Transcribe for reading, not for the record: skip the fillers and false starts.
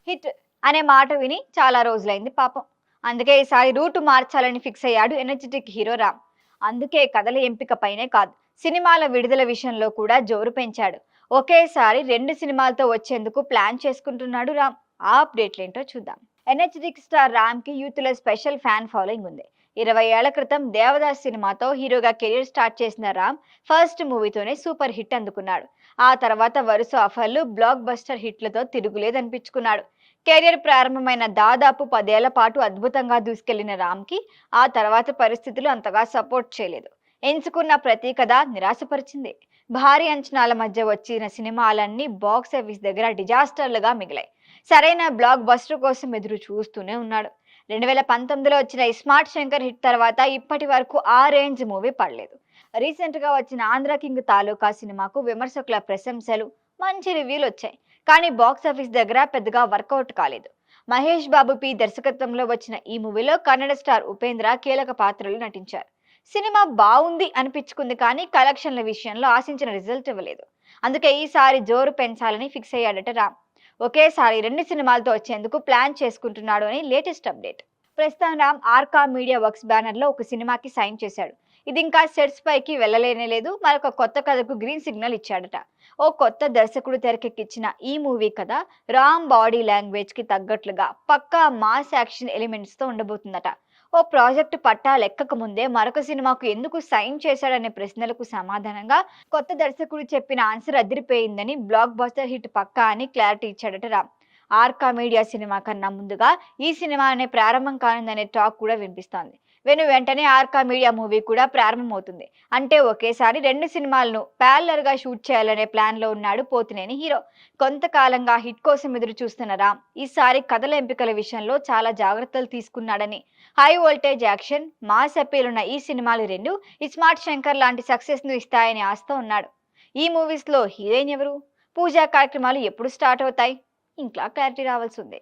Hit అనే మాట విని చాలా రోజులైంది పాపం. అందుకే ఈసారి రూట్ మార్చాలని ఫిక్స్ అయ్యాడు ఎనర్జిటిక్ హీరో రామ్. అందుకే కథల ఎంపిక పైనే కాదు, సినిమాల విడుదల విషయంలో కూడా జోరు పెంచాడు. ఒకేసారి 2 సినిమాలతో వచ్చేందుకు ప్లాన్ చేసుకుంటున్నాడు రామ్. ఆ అప్డేట్లేంటో చూద్దాం. ఎనర్జిటిక్ స్టార్ రామ్ కి యూత్ లో స్పెషల్ ఫ్యాన్ ఫాలోయింగ్ ఉంది. 20 ఏళ్ల క్రితం దేవదాస్ సినిమాతో హీరోగా కెరీర్ స్టార్ట్ చేసిన రామ్ ఫస్ట్ మూవీతోనే సూపర్ హిట్ అందుకున్నాడు. ఆ తర్వాత వరుస ఆఫర్లు, బ్లాక్ బస్టర్ హిట్లతో తిరుగులేదనిపించుకున్నాడు. కెరీర్ ప్రారంభమైన దాదాపు 10 ఏళ్ల పాటు అద్భుతంగా దూసుకెళ్లిన రామ్కి ఆ తర్వాత పరిస్థితులు అంతగా సపోర్ట్ చేయలేదు. ఎంచుకున్న ప్రతి కథ నిరాశపరిచింది. భారీ అంచనాల మధ్య వచ్చిన సినిమాలన్నీ బాక్స్ ఆఫీస్ దగ్గర డిజాస్టర్లుగా మిగిలాయి. సరైన బ్లాక్ బస్టర్ కోసం ఎదురు చూస్తూనే ఉన్నాడు. 2019లో వచ్చిన స్మార్ట్ శంకర్ హిట్ తర్వాత ఇప్పటి వరకు ఆ రేంజ్ మూవీ పడలేదు. రీసెంట్ గా వచ్చిన ఆంధ్ర కింగ్ తాలూకా సినిమాకు విమర్శకుల ప్రశంసలు, మంచి రివ్యూలు వచ్చాయి. కానీ బాక్స్ ఆఫీస్ దగ్గర పెద్దగా వర్కౌట్ కాలేదు. మహేష్ బాబు పి దర్శకత్వంలో వచ్చిన ఈ మూవీలో కన్నడ స్టార్ ఉపేంద్ర కీలక పాత్రలు నటించారు. సినిమా బాగుంది అనిపించుకుంది, కానీ కలెక్షన్ల విషయంలో ఆశించిన రిజల్ట్ ఇవ్వలేదు. అందుకే ఈసారి జోరు పెంచాలని ఫిక్స్ అయ్యాడట రామ్. ఒకేసారి 2 సినిమాలతో వచ్చేందుకు ప్లాన్ చేసుకుంటున్నాడు అని లేటెస్ట్ అప్డేట్. ప్రస్తుతం Ram Arka Media Works banner లో ఒక సినిమాకి సైన్ చేశాడు. ఇది ఇంకా సెట్స్ పైకి వెళ్ళలేనే లేదు. మరొక కొత్త కథకు గ్రీన్ సిగ్నల్ ఇచ్చాడట. ఓ కొత్త దర్శకుడు తెరకెక్కించిన ఈ మూవీ కథ రామ్ బాడీ లాంగ్వేజ్ కి తగ్గట్లుగా పక్కా మాస్ యాక్షన్ ఎలిమెంట్స్ తో ఉండబోతుందట. ఓ ప్రాజెక్టు పట్టా లెక్కక ముందే మరొక సినిమాకు ఎందుకు సైన్ చేశాడనే ప్రశ్నలకు సమాధానంగా కొత్త దర్శకుడు చెప్పిన ఆన్సర్ అదిరిపోయిందని, బ్లాక్ బస్టర్ హిట్ పక్కా అని క్లారిటీ ఇచ్చాడట రామ్. ఆర్కా మీడియా సినిమా కన్నా ముందుగా ఈ సినిమానే ప్రారంభం కానుందనే టాక్ కూడా వినిపిస్తోంది. వెంటనే ఆర్కా మీడియా మూవీ కూడా ప్రారంభమవుతుంది. అంటే ఒకేసారి 2 సినిమాలను ప్యారలర్ గా షూట్ చేయాలనే ప్లాన్ లో ఉన్నాడు పోతినేని హీరో. కొంతకాలంగా హిట్ కోసం ఎదురు చూస్తున్న రామ్ ఈసారి కథల ఎంపికల విషయంలో చాలా జాగ్రత్తలు తీసుకున్నాడని, high voltage action, mass appeal ఉన్న ఈ సినిమాలు 2 స్మార్ట్ శంకర్ లాంటి సక్సెస్ ను ఇస్తాయని ఆశతో ఉన్నాడు. ఈ మూవీస్ లో హీరోయిన్ ఎవరు, పూజా కార్యక్రమాలు ఎప్పుడు స్టార్ట్ అవుతాయి, ఇంకా క్లారిటీ రావాల్సి ఉంది.